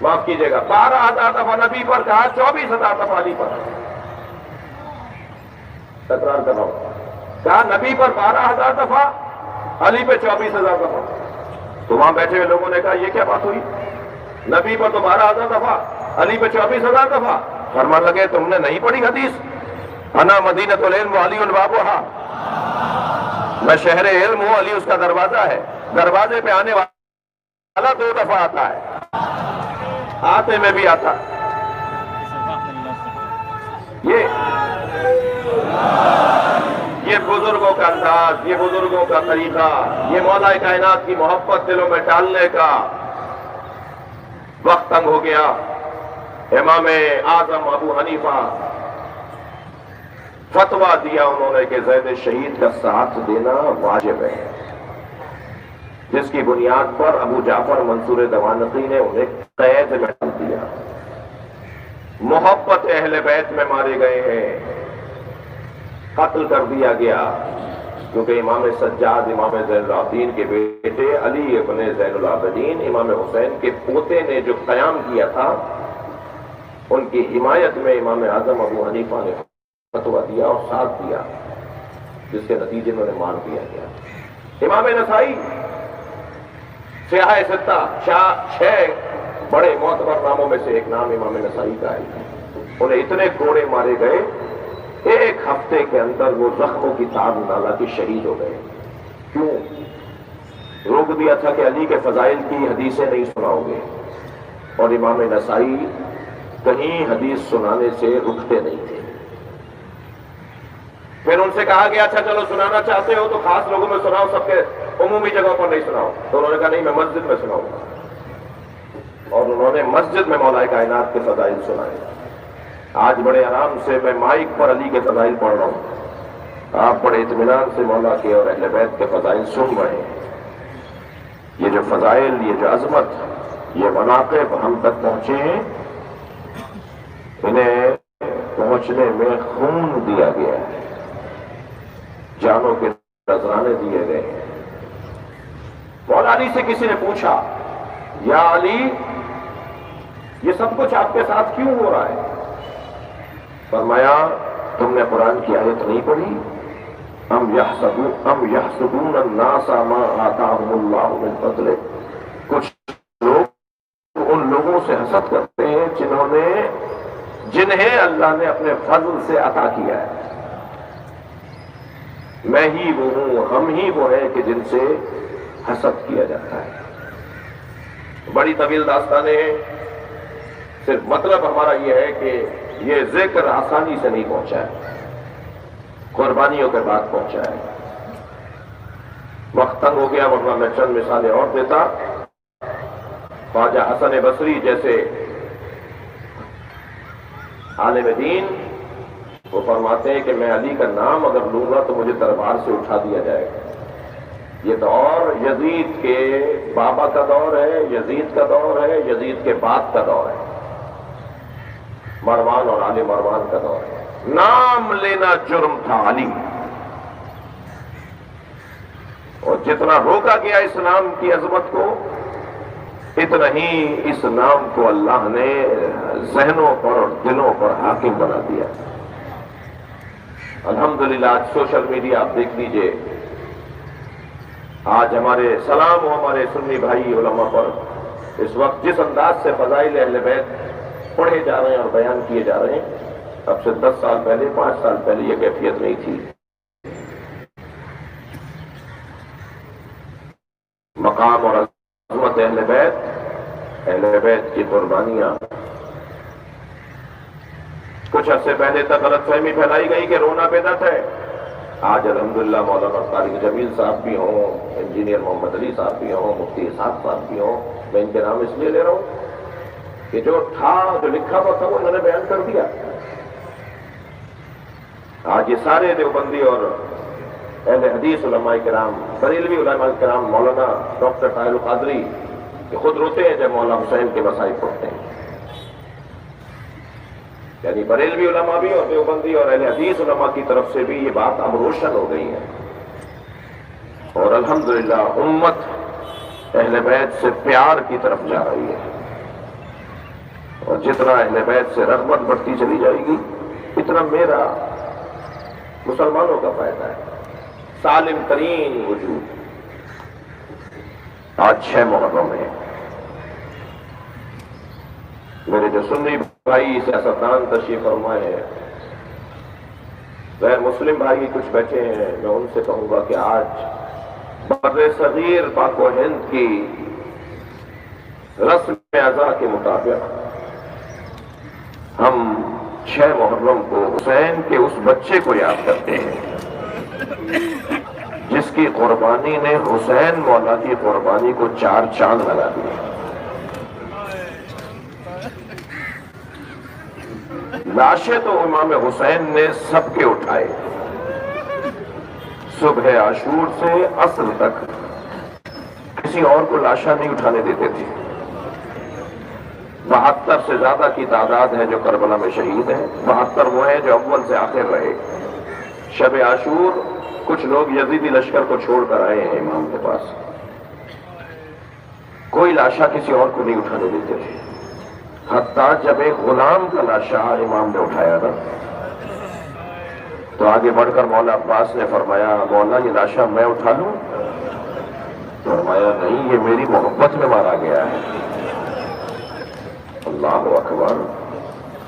معاف کیجئے گا 12,000 دفعہ نبی پر کہا، 24,000 دفعہ علی پر. تکرار کر رہا ہوں، کہا نبی پر 12,000 دفعہ، علی پہ 24,000 دفعہ. تو وہاں بیٹھے ہوئے لوگوں نے کہا یہ کیا بات ہوئی؟ نبی پر تو 12,000 دفعہ، علی پہ 24,000 دفعہ. فرمان لگے تم نے نہیں پڑھی حدیث؟ انا مدینۃ العلم علی بابھا، میں شہر علم ہوں، علی اس کا دروازہ ہے. دروازے پہ آنے والا 2 دفعہ آتا ہے، آتے میں بھی آتا. یہ بزرگوں کا انداز، یہ بزرگوں کا طریقہ، یہ مولا کائنات کی محبت دلوں میں ڈالنے کا. وقت تنگ ہو گیا. امام اعظم ابو حنیفہ فتویٰ دیا انہوں نے کہ زید شہید کا ساتھ دینا واجب ہے، جس کی بنیاد پر ابو جعفر منصور دوانقی نے انہیں قید میں ڈال دیا. محبت اہل بیت میں مارے گئے ہیں، قتل کر دیا گیا، کیونکہ امام سجاد امام زین العابدین کے بیٹے علی ابن زین العابدین امام حسین کے پوتے نے جو قیام کیا تھا، ان کی حمایت میں امام اعظم ابو حنیفہ نے فتویٰ دیا اور ساتھ دیا، جس کے نتیجے میں انہیں مار دیا گیا. امام نسائی سیاہ ستہ، 6 بڑے معتبر ناموں میں سے ایک نام امام نسائی کا ہے. انہیں اتنے کوڑے مارے گئے، 1 ہفتے کے اندر وہ زخموں کی تاب نالا کے شہید ہو گئے. کیوں؟ روک دیا تھا کہ علی کے فضائل کی حدیثیں نہیں سناؤ گے، اور امام نسائی کہیں حدیث سنانے سے رکتے نہیں تھے. پھر ان سے کہا گیا اچھا چلو سنانا چاہتے ہو تو خاص لوگوں میں سناؤ، سب کے عمومی جگہوں پر نہیں سناؤ. تو انہوں نے کہا نہیں میں مسجد میں سناؤں گا، اور انہوں نے مسجد میں مولا کائنات کے فضائل سنائے. آج بڑے آرام سے میں مائک پر علی کے فضائل پڑھ رہا ہوں، آپ بڑے اطمینان سے مولا کے اور اہل بیت کے فضائل سن رہے ہیں. یہ جو فضائل، یہ جو عظمت، یہ مناقب ہم تک پہنچے ہیں، انہیں پہنچنے میں خون دیا گیا ہے، جانوں کے نذرانے دیے گئے ہیں. مولا علی سے کسی نے پوچھا یا علی یہ سب کچھ آپ کے ساتھ کیوں ہو رہا ہے؟ فرمایا تم نے قرآن کی آیت نہیں پڑھی؟ ام یحسدون الناس ما آتاہم اللہ من فضلہ. کچھ لوگ ان لوگوں سے حسد کرتے ہیں جنہیں اللہ نے اپنے فضل سے عطا کیا ہے. میں ہی وہ ہوں، ہم ہی وہ ہیں کہ جن سے حسد کیا جاتا ہے. بڑی طویل داستانیں ہیں، صرف مطلب ہمارا یہ ہے کہ یہ ذکر آسانی سے نہیں پہنچا ہے، قربانیوں کے بعد پہنچا ہے. وقت تنگ ہو گیا ورنہ میں چند مثالیں اور دیتا. خواجہ حسن بصری جیسے عالم دین، وہ فرماتے ہیں کہ میں علی کا نام اگر لوں گا تو مجھے دربار سے اٹھا دیا جائے گا. یہ دور یزید کے بابا کا دور ہے، یزید کا دور ہے، یزید کے بعد کا دور ہے، مروان اور آل مروان کا دور ہے۔ نام لینا جرم تھا علی، اور جتنا روکا گیا اس نام کی عظمت کو، اتنا ہی اس نام کو اللہ نے ذہنوں پر اور دلوں پر حاکم بنا دیا۔ الحمدللہ آج سوشل میڈیا آپ دیکھ لیجئے، آج ہمارے سلام ہو ہمارے سنی بھائی علماء پر، اس وقت جس انداز سے فضائل اہل بیت پڑھے جا رہے ہیں اور بیان کیے جا رہے ہیں، اب سے 10 سال پہلے 5 سال پہلے یہ کیفیت نہیں تھی۔ مقام اور عظمت اہل بیت کی قربانیاں، کچھ عرصے پہلے تک غلط فہمی پھیلائی گئی کہ رونا بدعت ہے، آج الحمدللہ مولانا طارق جمیل صاحب بھی ہوں، انجینئر محمد علی صاحب بھی ہوں، مفتی اسحاق صاحب بھی ہوں، میں ان کے نام اس لیے لے رہا ہوں کہ جو لکھا ہوا تھا وہ انہوں نے بیان کر دیا۔ آج یہ سارے دیوبندی اور اہل حدیث علماء کرام، بریلوی علماء کرام، مولانا ڈاکٹر طاہر القادری، کہ خود روتے ہیں جب مولانا حسین کے مسائل پڑھتے ہیں۔ یعنی بریلوی علماء بھی اور دیوبندی اور اہل حدیث علماء کی طرف سے بھی یہ بات اب روشن ہو گئی ہے، اور الحمدللہ امت اہل بیت سے پیار کی طرف جا رہی ہے، اور جتنا اہل بیت سے رغبت بڑھتی چلی جائے گی اتنا میرا مسلمانوں کا فائدہ ہے۔ سالم ترین وجود آج 6 محرم ہے۔ میرے جو سنی بھائی سیاستدان تشریف فرمائے ہیں، غیر مسلم بھائی کچھ بیٹھے ہیں، میں ان سے کہوں گا کہ آج بر صغیر پاک و ہند کی رسم اعضاء کے مطابق ہم 6 محرم کو حسین کے اس بچے کو یاد کرتے ہیں جس کی قربانی نے حسین مولا کی قربانی کو 4 چاند لگا دیے۔ لاشیں تو امام حسین نے سب کے اٹھائے، صبح عاشور سے عصر تک کسی اور کو لاشاں نہیں اٹھانے دیتے تھے۔ 72 سے زیادہ کی تعداد ہے جو کربلا میں شہید ہیں، 72 وہ ہیں جو اول سے آخر رہے۔ شب عاشور کچھ لوگ یزیدی لشکر کو چھوڑ کر آئے ہیں امام کے پاس، کوئی لاشا کسی اور کو نہیں اٹھانے دیتے تھے، حتیٰ جب ایک غلام کا لاشا امام نے اٹھایا نا تو آگے بڑھ کر مولا عباس نے فرمایا، مولا یہ لاشا میں اٹھا لوں؟ فرمایا نہیں، یہ میری محبت میں مارا گیا ہے۔ اللہ اکبر،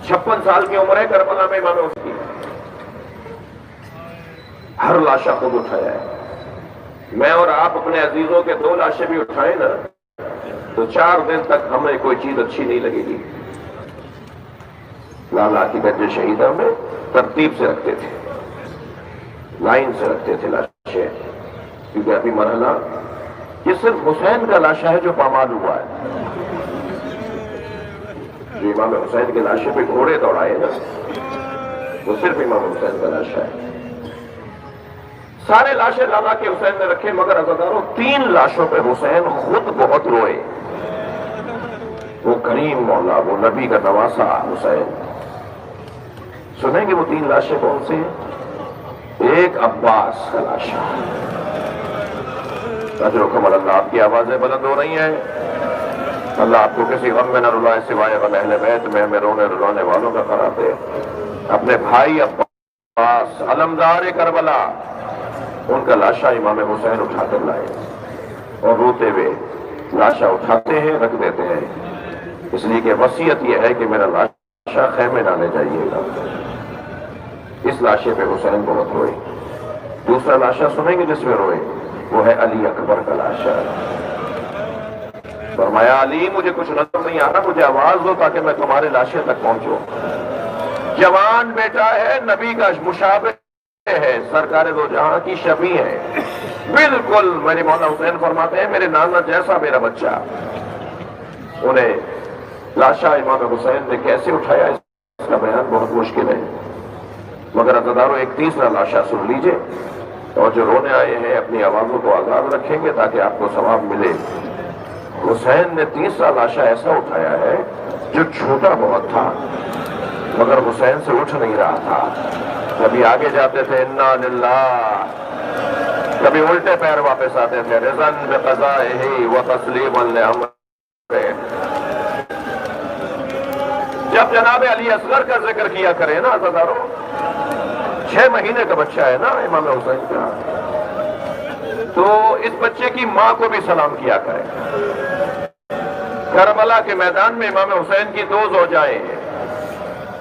56 سال کی عمر ہے کربلا میں امام اس کی، ہر لاشا خود اٹھایا ہے۔ میں اور آپ اپنے عزیزوں کے 2 لاشیں بھی اٹھائیں نا تو 4 دن تک ہمیں کوئی چیز اچھی نہیں لگے گی۔ لالا کی گنج شہیدہ میں ترتیب سے رکھتے تھے، لائن سے رکھتے تھے لاشیں، کیونکہ ابھی مرحلہ یہ صرف حسین کا لاشا ہے جو پامال ہوا ہے۔ جو امام حسین کے لاشے پہ گھوڑے دوڑائے نا وہ صرف امام حسین کا لاشا ہے۔ سارے لاشیں لالا کے حسین نے رکھے، مگر عزاداروں 3 لاشوں پہ حسین خود بہت روئے۔ وہ کریم مولا، وہ نبی کا نواسا حسین، سنیں گے وہ 3 لاشیں کون سے ہیں؟ ایک عباس کا لاشا، اجر و کمل اللہ، آپ کی آوازیں بلند ہو رہی ہیں، اللہ آپ کو کسی غم میں نہ رلائے سوائے غم اہل بیت میں ہمیں رونے رلانے والوں کا قرار دے۔ اپنے بھائی عباس علمدار کربلا، ان کا لاشا امام حسین اٹھا کر لائے اور روتے ہوئے لاشا اٹھاتے ہیں، رکھ دیتے ہیں، اس لیے کہ وصیت یہ ہے کہ میرا لاشا خیمے ڈالے جائیے گا۔ اس لاشے پہ حسین بہت روئے۔ دوسرا لاشا سنیں گے جس میں روئے، وہ ہے علی اکبر کا لاشا۔ فرمایا علی مجھے کچھ نظر نہیں آ رہا، مجھے آواز دو تاکہ میں تمہارے لاشے تک پہنچوں۔ جوان بیٹا ہے، نبی کا مشابہ ہے، سرکار دو جہاں کی شفیع ہے، بالکل میرے مولا حسین فرماتے ہیں میرے نانا جیسا میرا بچہ۔ انہیں لاشا امام حسین نے کیسے اٹھایا اس کا بیان بہت مشکل ہے، مگر عزاداروں ایک تیسرا لاشا سن لیجئے اور جو رونے آئے ہیں اپنی آوازوں کو آزاد رکھیں گے تاکہ آپ کو ثواب ملے۔ حسین نے 30 لاشا ایسا اٹھایا ہے جو چھوٹا بہت تھا مگر حسین سے اٹھ نہیں رہا تھا۔ کبھی آگے جاتے تھے انا للہ، کبھی الٹے پیر واپس آتے تھے رضاً بقضائہ وتسلیما لامرہ۔ جب جناب علی اصغر کا ذکر کیا کرے نا عزیزارو، 6 مہینے کا بچہ ہے نا امام حسین کا، تو اس بچے کی ماں کو بھی سلام کیا کرے۔ کربلا کے میدان میں امام حسین کی 2 زوجائیں ہیں،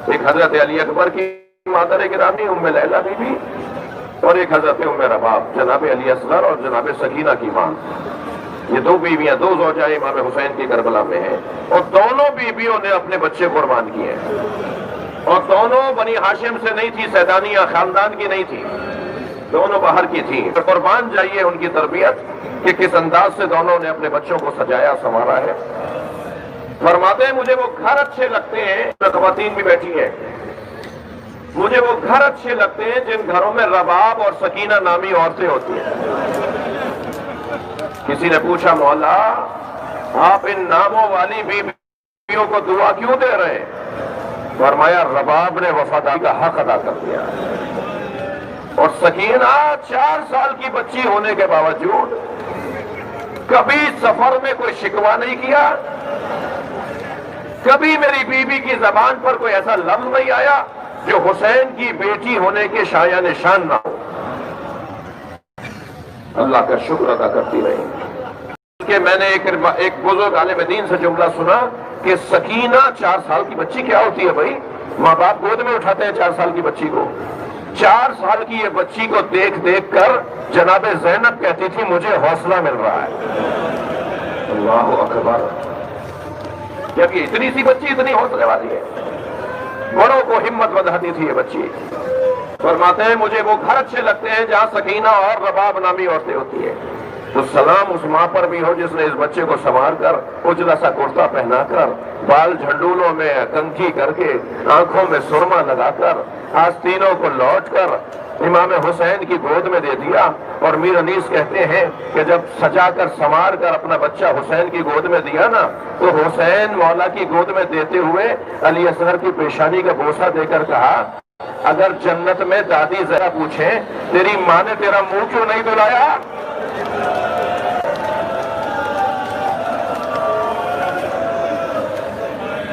ایک حضرت علی اکبر کی مادر گرامی ام لیلہ بی بی اور ایک حضرت ام رباب جناب علی اصغر اور جناب سکینہ کی ماں۔ یہ 2 بیویاں 2 زوجائیں امام حسین کی کربلا میں ہیں، اور دونوں بیویوں نے اپنے بچے قربان کیے ہیں، اور دونوں بنی ہاشم سے نہیں تھی، سیدانیہ خاندان کی نہیں تھی، دونوں باہر کی تھیں۔ قربان جائیے ان کی تربیت کہ کس انداز سے دونوں نے اپنے بچوں کو سجایا سنوارا ہے۔ فرماتے ہیں مجھے وہ گھر اچھے لگتے ہیں، خواتین بھی بیٹھی ہیں، مجھے وہ گھر اچھے لگتے ہیں جن گھروں میں رباب اور سکینہ نامی عورتیں ہوتی ہیں۔ کسی نے پوچھا مولا آپ ان ناموں والی بیویوں کو دعا کیوں دے رہے ہیں؟ فرمایا رباب نے وفاداری کا حق ادا کر دیا، اور سکینہ 4 سال کی بچی ہونے کے باوجود کبھی سفر میں کوئی شکوہ نہیں کیا، کبھی میری بیوی کی زبان پر کوئی ایسا لفظ نہیں آیا جو حسین کی بیٹی ہونے کے شایان نشان نہ ہو۔ اللہ کا شکر ادا کرتی رہی کہ میں نے ایک بزرگ عالم دین سے جملہ سنا کہ سکینہ 4 سال کی بچی کیا ہوتی ہے بھائی؟ ماں باپ گود میں اٹھاتے ہیں 4 سال کی بچی کو۔ 4 سال کی یہ بچی کو دیکھ دیکھ کر جناب زینب کہتی تھی مجھے حوصلہ مل رہا ہے۔ اللہ اکبر، جب یہ اتنی سی بچی اتنی حوصلے والی ہے، بڑوں کو ہمت بندھاتی تھی یہ بچی۔ فرماتے ہیں مجھے وہ گھر اچھے لگتے ہیں جہاں سکینہ اور رباب نامی عورتیں ہوتی ہیں۔ تو سلام اس ماں پر بھی ہو جس نے اس بچے کو سنوار کر اجلا سا کرتا پہنا کر، بال جھنڈولوں میں کنگھی کر کے، آنکھوں میں سرما لگا کر، آستینوں کو لوٹ کر امام حسین کی گود میں دے دیا۔ اور میر انیس کہتے ہیں کہ جب سجا کر سنوار کر اپنا بچہ حسین کی گود میں دیا نا، تو حسین مولا کی گود میں دیتے ہوئے علی اصغر کی پیشانی کا بوسہ دے کر کہا اگر جنت میں دادی ذرا پوچھیں تیری ماں نے تیرا منہ کیوں نہیں دھلایا؟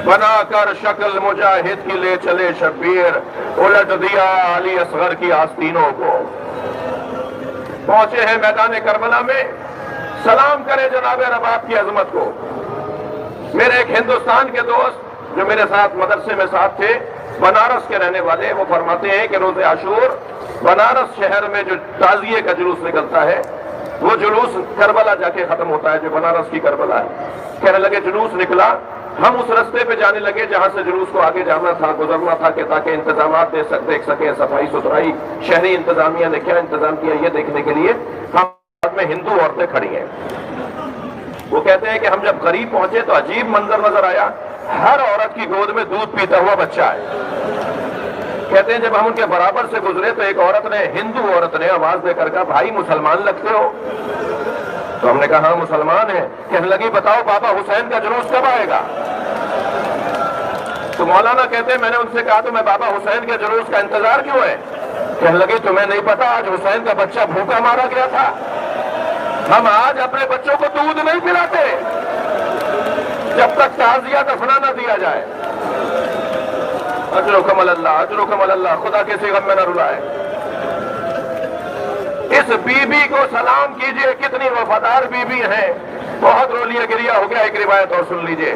بنا کر شکل مجاہد کی لے چلے شبیر، الٹ دیا علی اصغر کی آستینوں کو۔ پہنچے ہیں میدان کربلا میں، سلام کرے جناب رباب کی عظمت کو۔ میرے ایک ہندوستان کے دوست جو میرے ساتھ مدرسے میں ساتھ تھے، بنارس کے رہنے والے، وہ فرماتے ہیں کہ روز عاشور بنارس شہر میں جو تعزیے کا جلوس نکلتا ہے، وہ جلوس کربلا جا کے ختم ہوتا ہے جو بنارس کی کربلا ہے۔ کہنے لگے جلوس نکلا، ہم اس رستے پہ جانے لگے جہاں سے جلوس کو آگے جانا تھا، گزرنا تھا کہ تاکہ انتظامات دیکھ سکیں، صفائی ستھرائی شہری انتظامیہ نے کیا انتظام کیا یہ دیکھنے کے لیے۔ ہم بعد میں ہندو عورتیں کھڑی ہیں، وہ کہتے ہیں کہ ہم جب قریب پہنچے تو عجیب منظر نظر آیا، ہر عورت کی گود میں دودھ پیتا ہوا بچہ ہے۔ کہتے ہیں جب ہم ان کے برابر سے گزرے تو ایک عورت نے، ہندو عورت نے آواز دے کر کہا بھائی مسلمان لگتے ہو؟ تو ہم نے کہا ہاں مسلمان ہیں۔ کہنے لگی بتاؤ بابا حسین کا جلوس کب آئے گا؟ تو مولانا کہتے ہیں میں نے ان سے کہا تو میں بابا حسین کے جلوس کا انتظار کیوں ہے؟ کہنے لگی تمہیں نہیں پتا آج حسین کا بچہ بھوکا مارا گیا تھا، ہم آج اپنے بچوں کو دودھ نہیں پلاتے جب تک تعزیہ دفنا نہ دیا جائے۔ اجرکم اللہ، اجرکم اللہ، خدا کسی غم میں نہ رلائے۔ اس بی بی کو سلام کیجئے، کتنی وفادار بی بی ہیں۔ بہت رولیا گریا ہو گیا، ایک روایت اور سن لیجئے۔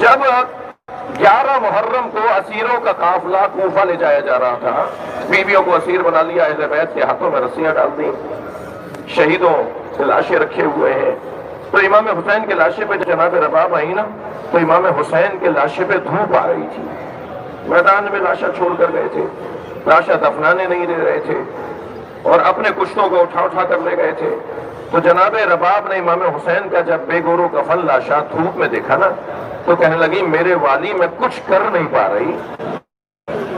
جب 11 محرم کو اسیروں کا قافلہ کوفہ لے جایا جا رہا تھا، بیویوں کو اسیر بنا لیا، اہل بیت کے ہاتھوں میں رسیاں ڈال دی، شہیدوں کے لاشیں رکھے ہوئے ہیں۔ تو امام حسین کے لاشے پہ جناب رباب آئی نا، تو امام حسین کے لاشے پہ دھوپ آ رہی تھی، میدان میں لاشا چھوڑ کر گئے تھے، لاشا دفنانے نہیں دے رہے تھے اور اپنے کشتوں کو اٹھا اٹھا کر لے گئے تھے۔ تو جناب رباب نے امام حسین کا جب بے گور و کفن لاشا دھوپ میں دیکھا نا، تو کہنے لگی میرے والی میں کچھ کر نہیں پا رہی،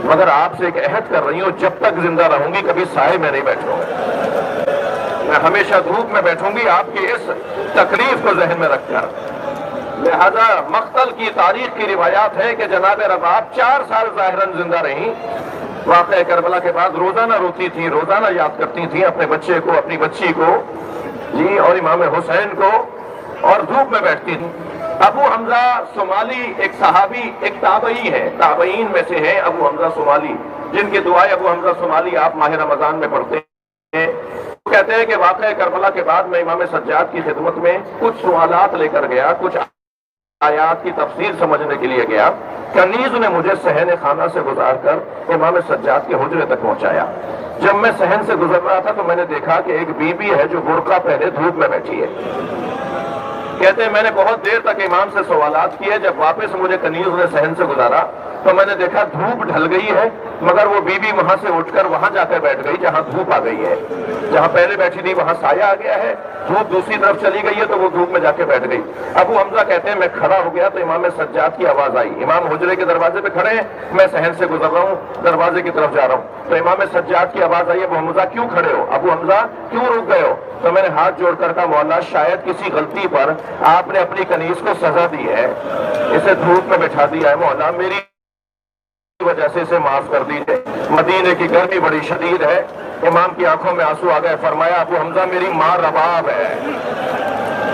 مگر آپ سے ایک عہد کر رہی ہوں، جب تک زندہ رہوں گی کبھی سائے میں نہیں بیٹھوں گا، میں ہمیشہ دھوپ میں بیٹھوں گی، آپ کی اس تکلیف کو ذہن میں رکھ کر۔ لہذا مقتل کی تاریخ کی روایات ہے کہ جناب رباب 4 سال ظاہراً زندہ رہیں، واقعہ کربلا کے بعد روزانہ روتی تھی، روزانہ یاد کرتی تھی اپنے بچے کو، اپنی بچی کو، جی، اور امام حسین کو، اور دھوپ میں بیٹھتی تھی۔ ابو حمزہ صومالی ایک صحابی، ایک تابعی ہے، تابعین میں سے ہے ابو حمزہ صومالی، جن کی دعائیں ابو حمزہ صومالی آپ ماہ رمضان میں پڑھتے ہیں۔ وہ کہتے ہیں کہ واقعہ کربلا کے بعد میں امام سجاد کی خدمت میں کچھ سوالات لے کر گیا، کچھ آیات کی تفسیر سمجھنے کے لیے گیا۔ کنیز نے مجھے صحن خانہ سے گزار کر امام سجاد کے حجرے تک پہنچایا۔ جب میں صحن سے گزر رہا تھا تو میں نے دیکھا کہ ایک بی بی ہے جو برقع پہنے دھوپ میں بیٹھی ہے۔ کہتے ہیں میں نے بہت دیر تک امام سے سوالات کیے، جب واپس مجھے کنیز نے صحن سے گزارا تو میں نے دیکھا دھوپ ڈھل گئی ہے، مگر وہ بی بی وہاں سے اٹھ کر وہاں جا کر بیٹھ گئی جہاں دھوپ آ گئی ہے، جہاں پہلے بیٹھی تھی وہاں سایہ آ گیا ہے، دھوپ دوسری طرف چلی گئی ہے تو وہ دھوپ میں جا کے بیٹھ گئی۔ ابو حمزہ کہتے ہیں میں کھڑا ہو گیا تو امام سجاد کی آواز آئی، امام حجرے کے دروازے پہ کھڑے ہیں، میں صحن سے گزر رہا ہوں، دروازے کی طرف جا رہا ہوں، تو امام سجاد کی آواز آئی، ابو حمزہ کیوں کھڑے ہو، ابو حمزہ کیوں رک گئے ہو؟ تو میں نے ہاتھ جوڑ کر کہا مولا شاید کسی غلطی پر آپ نے اپنی کنیز کو سزا دی ہے، اسے دھوپ میں بٹھا دیا ہے، مولا میری وجہ سے اسے معاف کر دیجئے، مدینے کی گرمی بڑی شدید ہے۔ امام کی آنکھوں میں آنسو آ گئے، فرمایا ابو حمزہ میری ماں رباب ہے،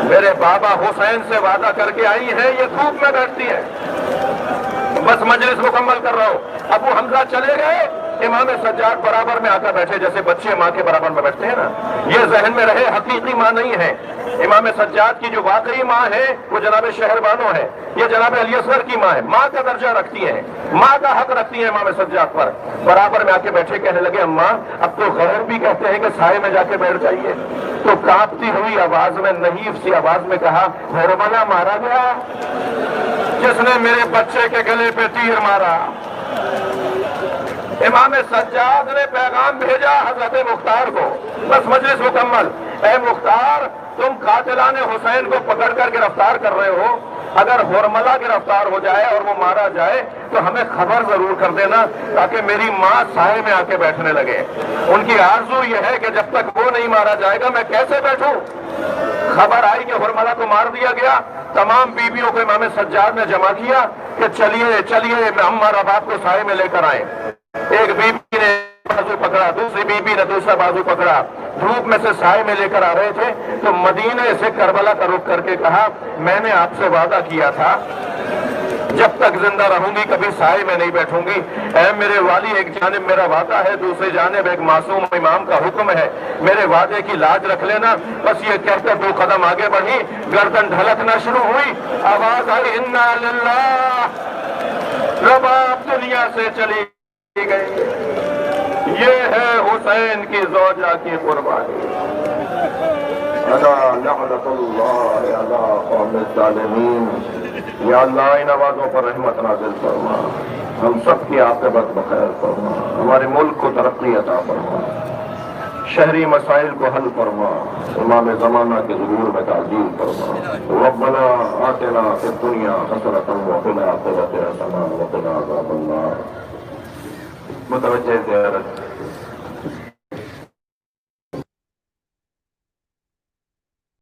میرے بابا حسین سے وعدہ کر کے آئی ہے، یہ دھوپ میں بیٹھتی ہے، بس مجلس مکمل کر رہا ہوں۔ ابو حمزہ چلے گئے، امام سجاد برابر میں آ کر بیٹھے، جیسے بچے ماں کے برابر میں بیٹھتے ہیں نا، یہ ذہن میں رہے حقیقی ماں نہیں ہے، امام سجاد کی جو واقعی ماں ہے وہ جناب شہر بانو ہے، یہ جناب علی اصغر کی ماں ہے، ماں کا درجہ رکھتی ہیں، ماں کا حق رکھتی ہیں امام سجاد پر، برابر میں آ کے بیٹھے، کہنے لگے اماں اب تو غیر بھی کہتے ہیں کہ سائے میں جا کے بیٹھ جائیے، تو کانپتی ہوئی آواز میں، نحیف سی آواز میں کہا ہرملہ مارا گیا جس نے میرے بچے کے گلے پہ تیر مارا۔ امام سجاد نے پیغام بھیجا حضرت مختار کو، بس مجلس مکمل، اے مختار تم قاتلان حسین کو پکڑ کر گرفتار کر رہے ہو، اگر ہرملہ گرفتار ہو جائے اور وہ مارا جائے تو ہمیں خبر ضرور کر دینا تاکہ میری ماں سائے میں آ کے بیٹھنے لگے، ان کی آرزو یہ ہے کہ جب تک وہ نہیں مارا جائے گا میں کیسے بیٹھوں۔ خبر آئی کہ ہرملہ کو مار دیا گیا، تمام بیویوں کو امام سجاد نے جمع کیا کہ چلیے چلیے ہم ہمارا باپ کو سائے میں لے کر آئیں۔ ایک بی بی نے بازو پکڑا، دوسری بی بی نے دوسرا بازو پکڑا، دھوپ میں سے سائے میں لے کر آ رہے تھے تو مدینے سے کربلا کا رخ کر کے کہا میں نے آپ سے وعدہ کیا تھا جب تک زندہ رہوں گی کبھی سائے میں نہیں بیٹھوں گی، اے میرے والی ایک جانب میرا وعدہ ہے، دوسری جانب ایک معصوم امام کا حکم ہے، میرے وعدے کی لاج رکھ لینا۔ بس یہ کہہ کر 2 قدم آگے بڑھی، گردن ڈھلکنا شروع ہوئی، آواز آئی انا للہ، رباب دنیا سے چلی گئی، یہ ہے حسین کی زوجہ کی قربانی۔ الا لعنت اللہ علی قوم الظالمین، یا اللہ ان آوازوں پر رحمت نازل فرما، ہم سب کی عاقبت بخیر فرما، ہمارے ملک کو ترقی عطا فرما، شہری مسائل کو حل فرما، امام زمانہ کے ظہور میں تعظیم فرما۔ ربنا آتنا فی الدنیا حسنۃ وفی الآخرۃ حسنۃ وقنا عذاب النار۔ متوجہ